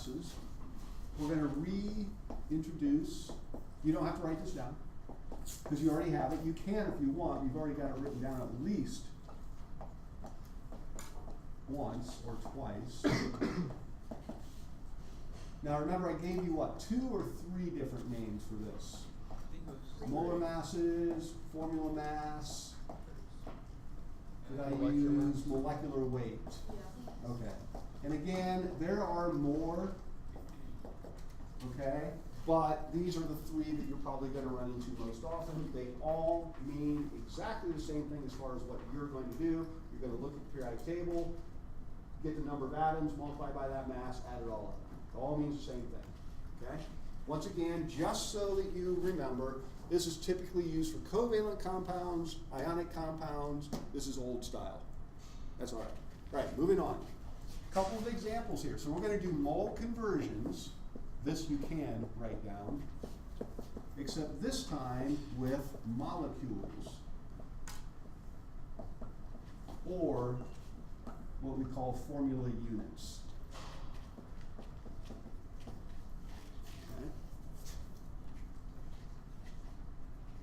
masses. We're going to reintroduce, you don't have to write this down, because you already have it. You can if you want. You've already got it written down at least once or twice. Now remember, I gave you what, 2 or 3 different names for this? Molar masses, formula mass. Did I use molecular weight? Yeah. Okay. And again, there are more, okay? But these are the 3 that you're probably going to run into most often. They all mean exactly the same thing as far as what you're going to do. You're going to look at the periodic table, get the number of atoms, multiply by that mass, add it all up. It all means the same thing, okay? Once again, just so that you remember, this is typically used for covalent compounds, ionic compounds. This is old style. That's all right. All right, moving on. A couple of examples here. So we're going to do mole conversions. This you can write down, except this time with molecules, or what we call formula units. Okay.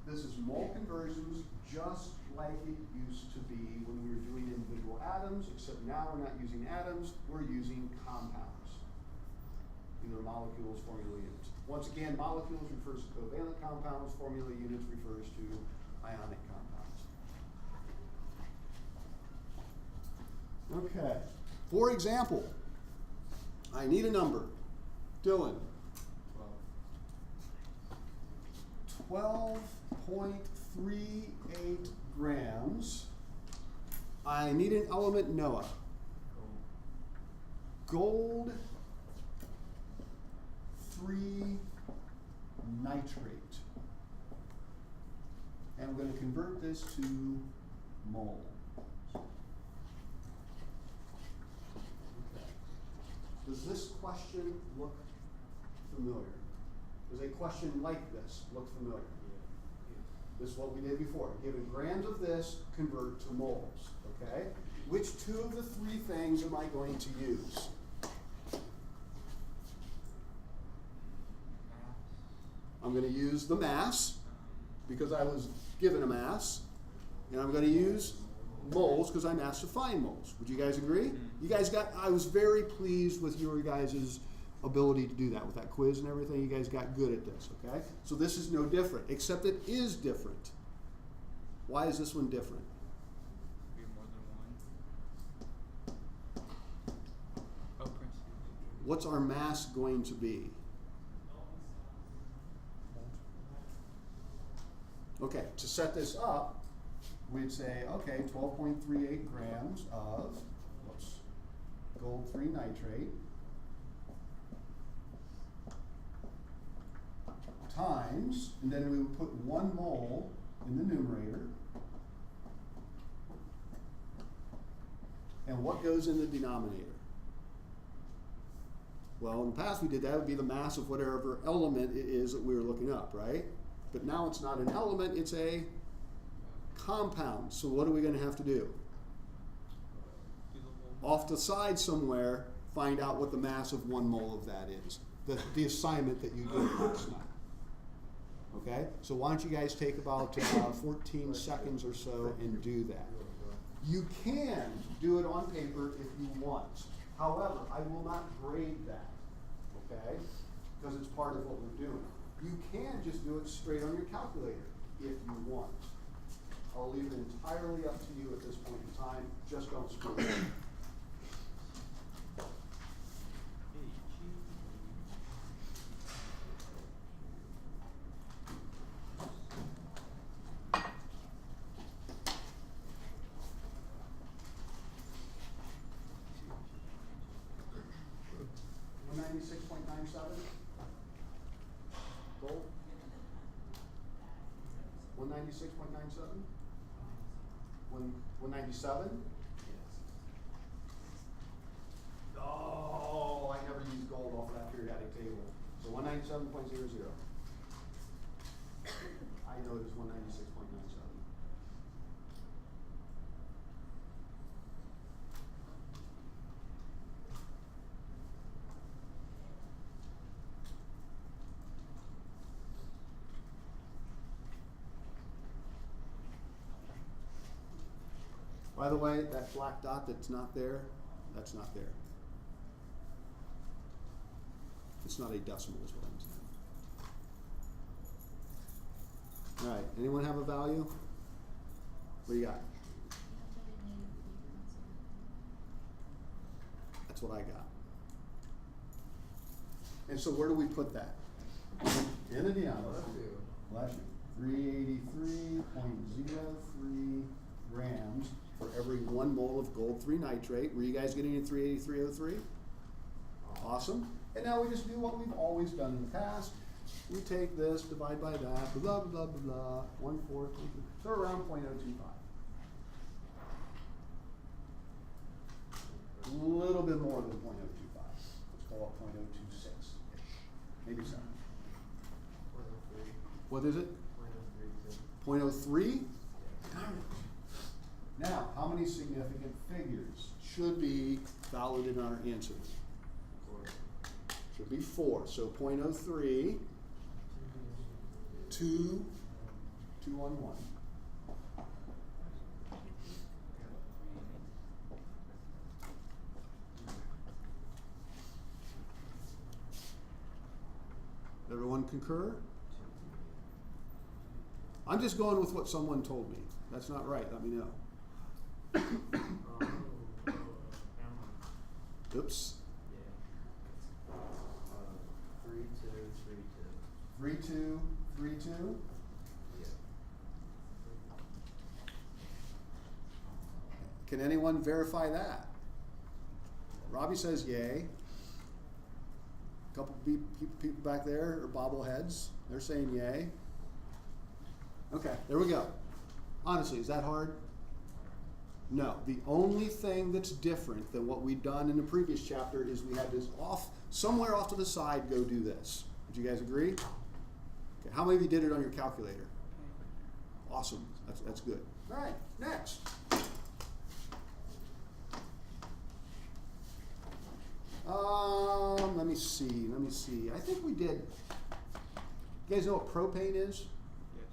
This is mole conversions just like it used to be when we were doing individual atoms, except now we're not using atoms, we're using compounds. Either molecules, formula units. Once again, molecules refers to covalent compounds, formula units refers to ionic compounds. Okay. For example, I need a number. Dylan. 12.38 grams. I need an element, Noah. Gold 3 nitrate. And I'm going to convert this to mole. Okay. Does this question look familiar? Does a question like this look familiar? This is what we did before. Given grams of this, convert to moles. Okay? Which 2 of the 3 things am I going to use? I'm going to use the mass, because I was given a mass, and I'm going to use moles, because I'm asked to find moles. Would you guys agree? You guys I was very pleased with your guys' ability to do that with that quiz and everything. You guys got good at this, okay? So this is no different, except it is different. Why is this one different? What's our mass going to be? Okay, to set this up, we'd say, okay, 12.38 grams of gold 3 nitrate times, and then we would put 1 mole in the numerator. And what goes in the denominator? Well, in the past we did that. It would be the mass of whatever element it is that we were looking up, right? But now it's not an element, it's a compound. So what are we going to have to do? Off the side somewhere, find out what the mass of 1 mole of that is. The assignment that you did last night. Okay? So why don't you guys take about 14 seconds or so and do that. You can do it on paper if you want. However, I will not grade that, okay? Because it's part of what we're doing. You can just do it straight on your calculator if you want. I'll leave it entirely up to you at this point in time. Just don't screw it up. Gold? 196.97? 197? Oh, I never used gold off of that periodic table. So 197.00. I know it is 196.97. By the way, that black dot that's not there, that's not there. It's not a decimal is what I'm saying. All right, anyone have a value? What do you got? That's what I got. And so where do we put that? In the denominator. Bless you. 383.03 grams for every 1 mole of gold-3 nitrate. Were you guys getting in 383.03? Awesome. And now we just do what we've always done in the past. We take this, divide by that, blah, blah, blah, blah, 1/4, so around 0.025. A little bit more than 0.025. Let's call it 0.026-ish. Maybe 7. 0.03. What is it? 0.03? Darn it. Now, how many significant figures should be valued in our answer? 4. Should be 4. So 0.03, 2, 2 on 1. Everyone concur? I'm just going with what someone told me. That's not right. Let me know. Oops. Yeah. 3, 2, 3, 2. 3, 2, 3, 2. Yeah. Can anyone verify that? Robbie says yay. A couple people back there are bobbleheads. They're saying yay. Okay, there we go. Honestly, is that hard? No. The only thing that's different than what we've done in the previous chapter is we had this somewhere off to the side, go do this. Would you guys agree? Okay, how many of you did it on your calculator? Awesome. That's good. All right, next. Let me see. I think we did. You guys know what propane is? Yes.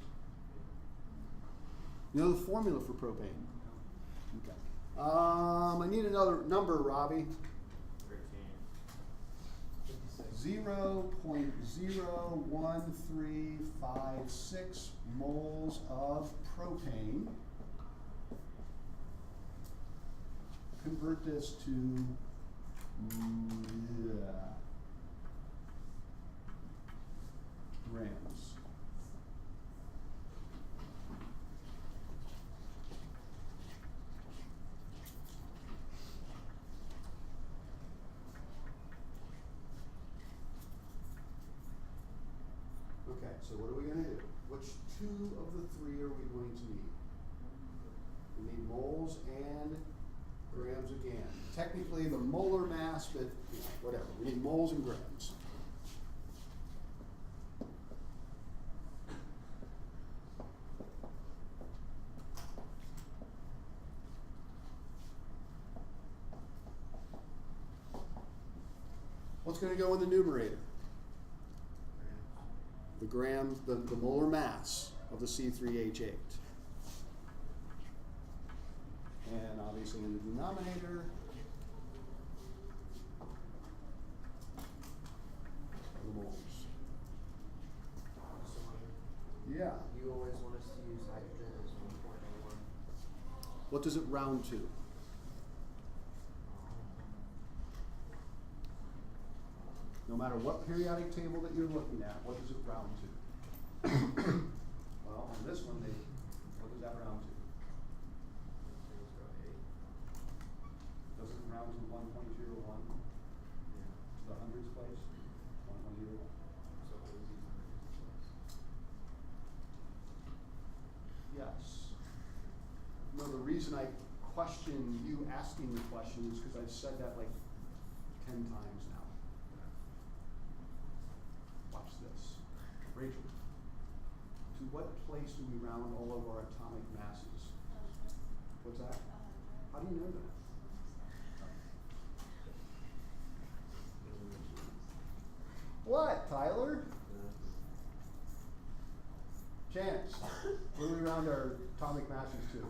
You know the formula for propane? Okay. I need another number, Robbie. 13. 0.01356 moles of propane. Convert this to grams. Okay, so what are we going to do? Which 2 of the 3 are we going to need? We need moles and grams again. Technically the molar mass, but whatever. We need moles and grams. What's going to go in the numerator? The gram, the molar mass of the C3H8. And obviously in the denominator, the moles. Yeah. You always want us to use hydrogen as 1.01. What does it round to? No matter what periodic table that you're looking at, what does it round to? Well, on this one, what does that round to? Does it round to 1.01? Yeah. To the hundreds place? 1.01. So always use the hundreds place. Yes. No, the reason I question you asking the question is because I've said that like 10 times now. Watch this. Rachel, to what place do we round all of our atomic masses? What's that? How do you know that? What, Tyler? Chance, where do we round our atomic masses to?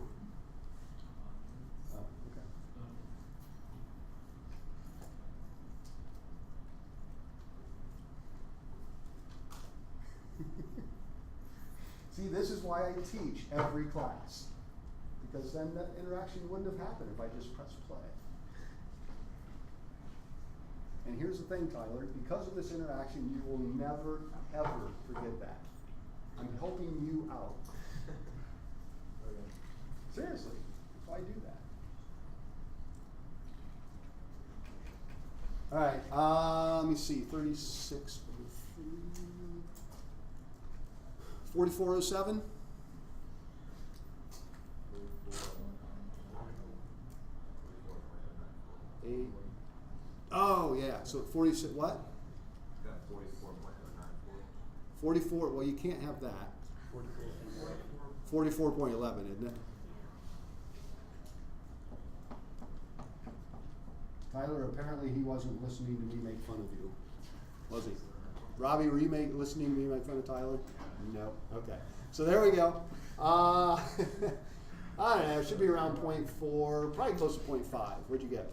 this is why I teach every class. Because then that interaction wouldn't have happened if I just pressed play. And here's the thing, Tyler, because of this interaction, you will never, ever forget that. I'm helping you out. Okay. Seriously, that's why I do that. All right, let me see, 36, 4407? 8. Oh, yeah, so 46, what? Got 44.094. 44, well, you can't have that. 44.11, isn't it? Tyler, apparently he wasn't listening to me make fun of you, was he? Robbie, were you listening to me make fun of Tyler? No. Okay. So there we go. I don't know. It should be around 0.4, probably close to 0.5. What'd you get?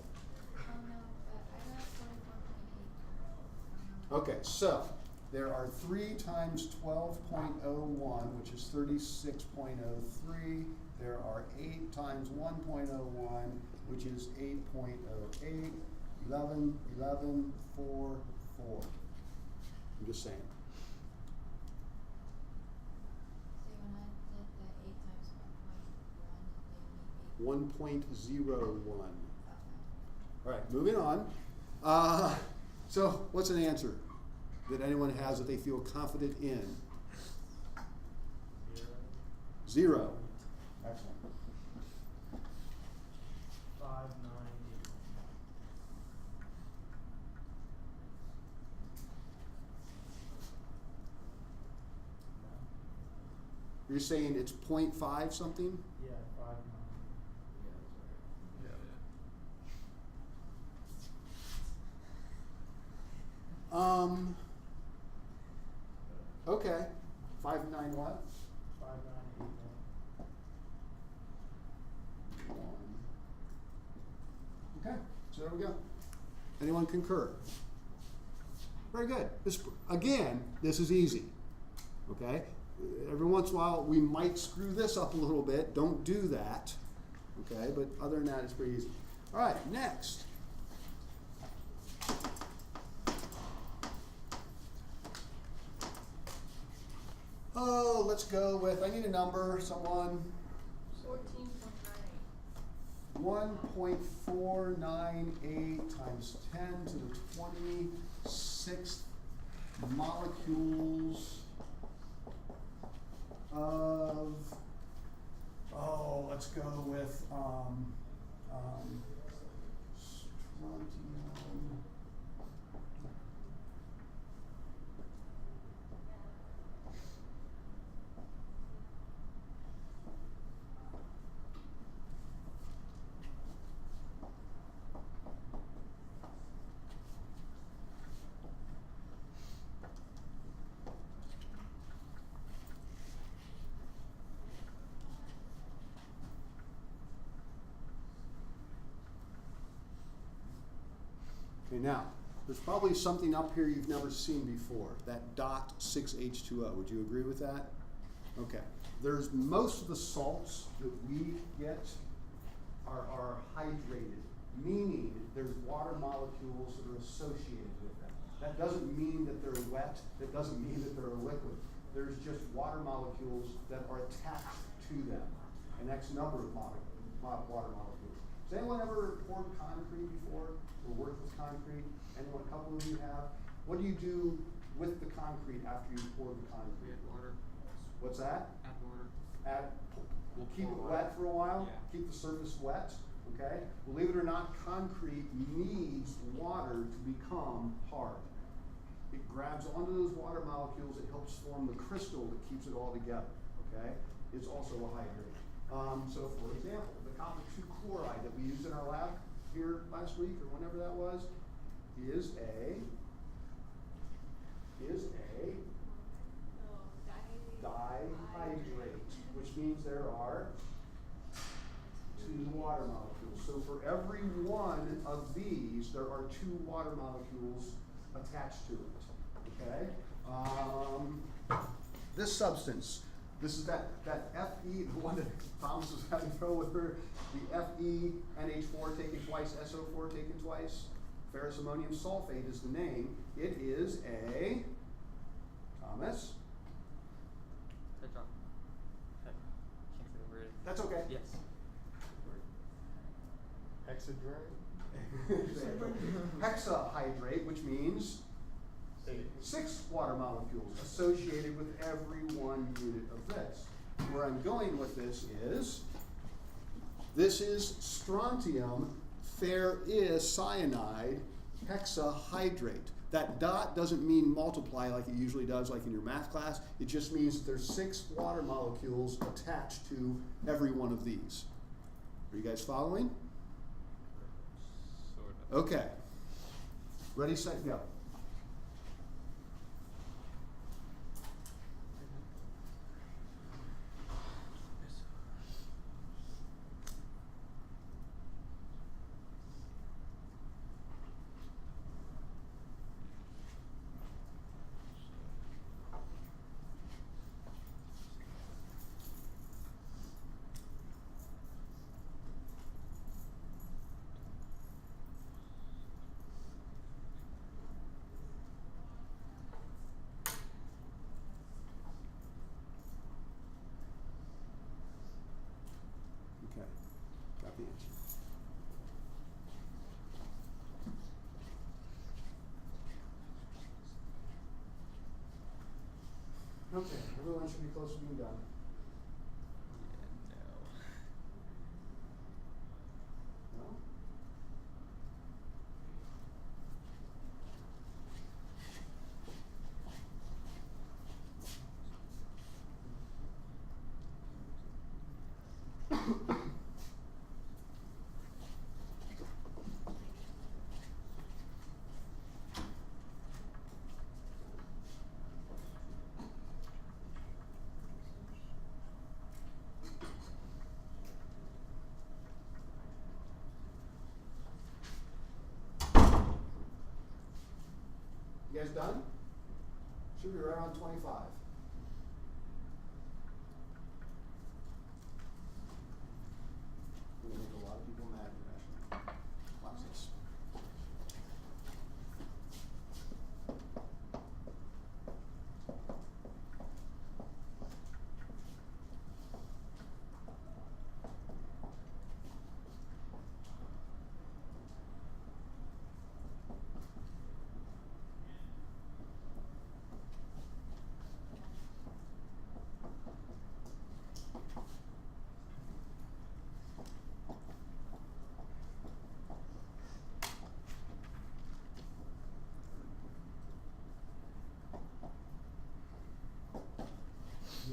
Okay, so there are 3 times 12.01, which is 36.03. There are 8 times 1.01, which is 8.08. 11, 11, 4, 4. I'm just saying. So when I did the 8 times 1.1, it gave me 1.01. Okay. All right, moving on. So what's an answer that anyone has that they feel confident in? 0. Excellent. 598. You're saying it's 0.5 something? Yeah, 598. Yeah, that's right. Okay. 5.9 what? 598. 1. Okay, so there we go. Anyone concur? Very good. Again, this is easy. Okay? Every once in a while, we might screw this up a little bit. Don't do that. Okay? But other than that, it's pretty easy. All right, next. Oh, let's go with, I need a number, someone. 1.498 times 10 to the 26th molecules of, let's go with strontium. Okay, now, there's probably something up here you've never seen before, that dot 6H2O. Would you agree with that? Okay. There's most of the salts that we get are hydrated, meaning there's water molecules that are associated with them. That doesn't mean that they're wet. That doesn't mean that they're a liquid. There's just water molecules that are attached to them, an X number of water molecules. Has anyone ever poured concrete before or worked with concrete? Anyone, a couple of you have? What do you do with the concrete after you pour the concrete? Add water. What's that? Add water. We'll keep it wet for a while, Yeah. keep the surface wet, okay? Believe it or not, concrete needs water to become hard. It grabs onto those water molecules, it helps form the crystal that keeps it all together, okay? It's also a hydrate. So for example, the copper 2 chloride that we used in our lab here last week or whenever that was, is a dihydrate, which means there are 2 water molecules. So for every one of these, there are 2 water molecules attached to it, okay? This substance, This is that Fe, the one that Thomas was having trouble with her, the Fe, NH4 taken twice, SO4 taken twice. Ferrous ammonium sulfate is the name. It is a, Thomas? Tetra. Can't say the word. That's okay. Yes. Hexahydrate, Hexahydrate, which means 6 water molecules associated with every 1 unit of this. Where I'm going with this is strontium ferricyanide hexahydrate. That dot doesn't mean multiply like it usually does, like in your math class. It just means that there's 6 water molecules attached to every one of these. Are you guys following? sort of. Okay. Ready, set, go. Okay, got the answer. Okay, everyone should be close to being done. Yeah, No? You guys done? Should be right on 25. I'm gonna make a lot of people mad when I watch this.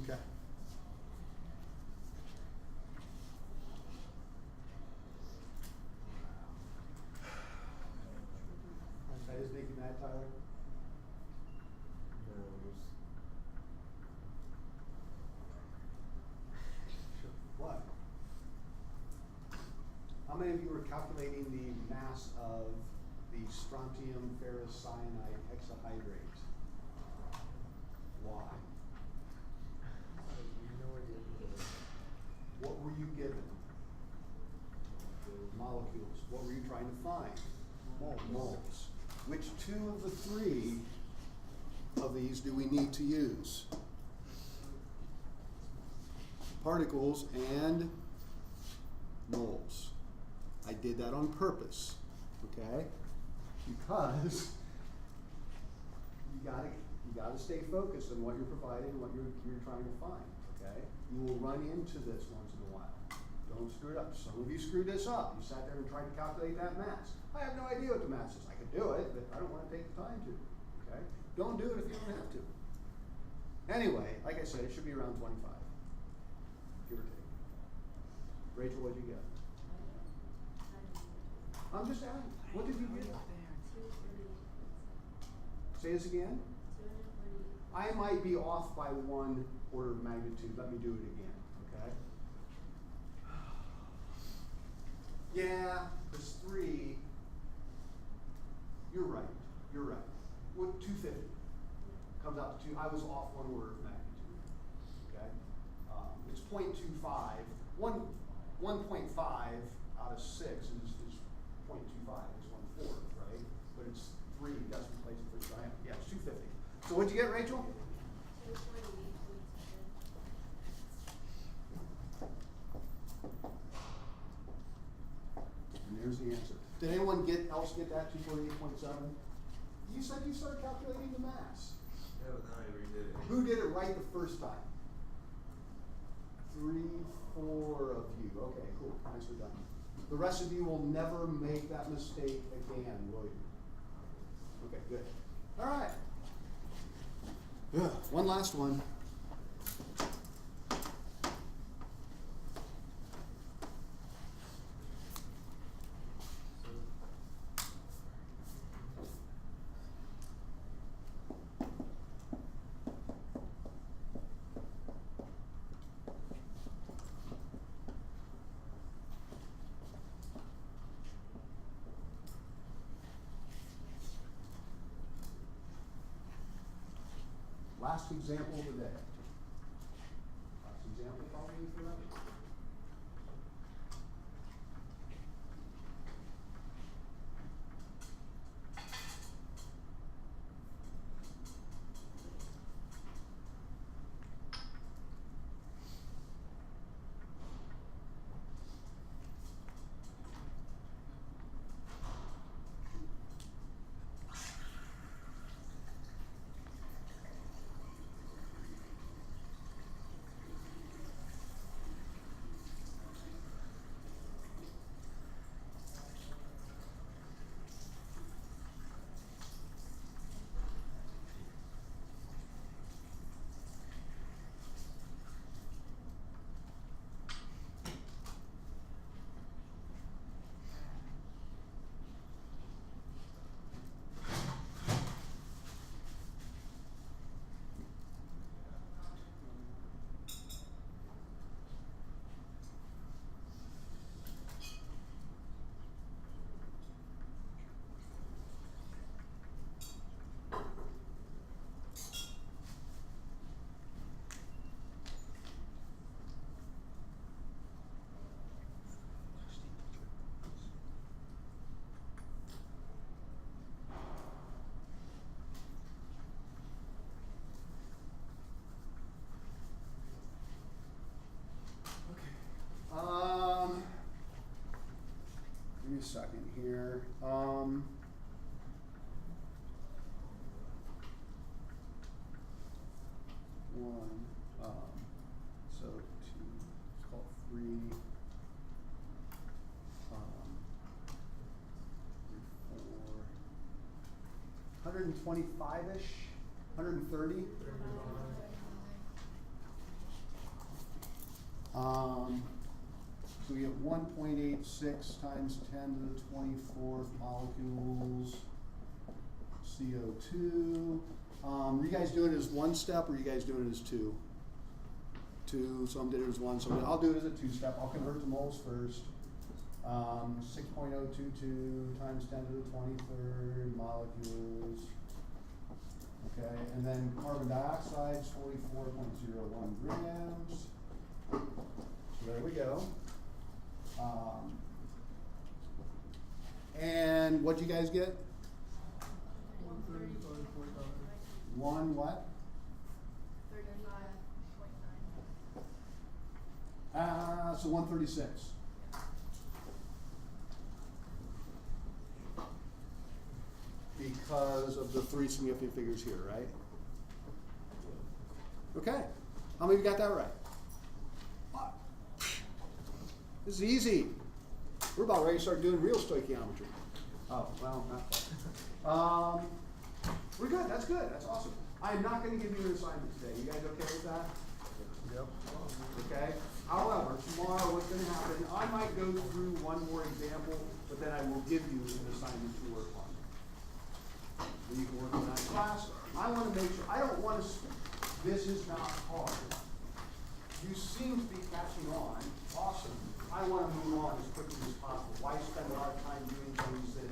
Okay. That is making mad, Tyler? What? How many of you are calculating the mass of the strontium ferricyanide hexahydrate? Why? What were you given? Molecules. What were you trying to find? Moles. Which 2 of the 3 of these do we need to use? Particles and moles. I did that on purpose, okay? Because you gotta stay focused on what you're providing, what you're trying to find, okay? You will run into this once in a while. Don't screw it up. Some of you screwed this up. You sat there and tried to calculate that mass. I have no idea what the mass is. I could do it, but I don't want to take the time to, okay? Don't do it if you don't have to. Anyway, like I said, it should be around 25, give or take. Rachel, what'd you get? I'm just asking, what did you get? 230. Say this again? 240. I might be off by 1 order of magnitude. Let me do it again, okay? Yeah, there's 3. You're right. What, 250? Comes out to 2. I was off 1 order of magnitude, okay? it's 0.25. 1.5 out of 6 is 0.25, it's 1/4, right? But it's 3, that's replaced with 3, yeah, it's 250. So what'd you get, Rachel? 248.7. And there's the answer. Did anyone else get that, 248.7? You said you started calculating the mass. Yeah, but then I redid it. Who did it right the first time? 3, 4 of you. Okay, cool. Nicely done. The rest of you will never make that mistake again, will you? Okay, good. All right. One last one. Last example of the day. Last example probably forever. Give me a second here. So 2, let's call it 3, 3, 4, 125-ish, 130. So we have 1.86 times 10 to the 24th molecules CO2. Are you guys doing it as one step, or are you guys doing it as two? Two, some did it as one, I'll do it as a 2-step. I'll convert to moles first. 6.022 times 10 to the 23rd molecules. Okay, and then carbon dioxide is 44.01 grams. So there we go. And what'd you guys get? 1 what? 35.9. So 136. Because of the 3 significant figures here, right? Okay. How many of you got that right? This is easy. We're about ready to start doing real stoichiometry. Oh, well, not quite. We're good. That's good. That's awesome. I am not going to give you an assignment today. You guys okay with that? Yep. Okay. However, tomorrow what's going to happen, I might go through one more example, but then I will give you an assignment to work on. And you can work on that in class. I want to make sure, I don't want to, this is not hard. You seem to be catching on. Awesome. I want to move on as quickly as possible. Why spend a lot of time doing things that